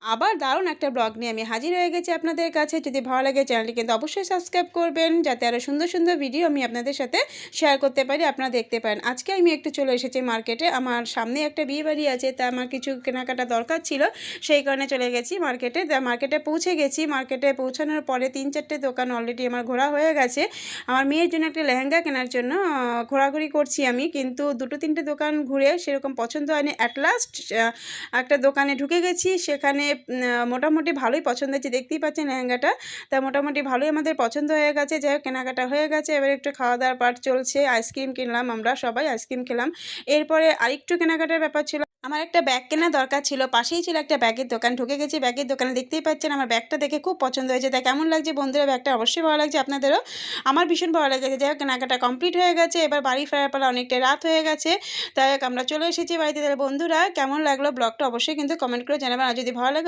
আবার দারুণ একটা ব্লগ নিয়ে আমি হাজির হয়ে গেছি আপনাদের কাছে। যদি ভালো লাগে চ্যানেলটি কিন্তু অবশ্যই সাবস্ক্রাইব করবেন, যাতে আরও সুন্দর সুন্দর ভিডিও আমি আপনাদের সাথে শেয়ার করতে পারি, আপনারা দেখতে পারেন। আজকে আমি একটু চলে এসেছি মার্কেটে। আমার সামনে একটা বিয়েবাড়ি আছে, তা আমার কিছু কেনাকাটা দরকার ছিল, সেই কারণে চলে গেছি মার্কেটে। তা মার্কেটে পৌঁছে গেছি। মার্কেটে পৌঁছানোর পরে ৩-৪টে দোকান অলরেডি আমার ঘোরা হয়ে গেছে। আমার মেয়ের জন্য একটা লেহেঙ্গা কেনার জন্য ঘোরাঘুরি করছি আমি, কিন্তু ২-৩টে দোকান ঘুরে সেরকম পছন্দ হয়নি। অ্যাট লাস্ট একটা দোকানে ঢুকে গেছি। সেখানে মোটামুটি ভালোই পছন্দ হয়েছে, দেখতেই পাচ্ছেন লেহেঙ্গাটা। তা মোটামুটি ভালোই আমাদের পছন্দ হয়ে গেছে। যাই হোক, কেনাকাটা হয়ে গেছে। এবার একটু খাওয়া-দাওয়ার পার্ট চলছে। আইসক্রিম কিনলাম, আমরা সবাই আইসক্রিম খেলাম। এরপরে আরেকটু কেনাকাটার ব্যাপার ছিল। আমার একটা ব্যাগ কেনার দরকার ছিল। পাশেই ছিল একটা ব্যাগের দোকান। ঢুকে গেছি ব্যাগের দোকানে। দেখতেই পাচ্ছেন আমার ব্যাগটা দেখে খুব পছন্দ হয়েছে। তা কেমন লাগছে বন্ধুরা ব্যাগটা? অবশ্যই ভালো লাগছে আপনাদেরও। আমার ভীষণ ভালো লেগেছে। যাই হোক, কেনাকাটা কমপ্লিট হয়ে গেছে। এবার বাড়ি ফেরার পালা, অনেকটাই রাত হয়ে গেছে। যাই হোক, আমরা চলে এসেছি বাড়িতে। তাহলে বন্ধুরা, কেমন লাগলো ব্লগটা অবশ্যই কিন্তু কমেন্ট করে জানাবেন। আর যদি ভালো লাগে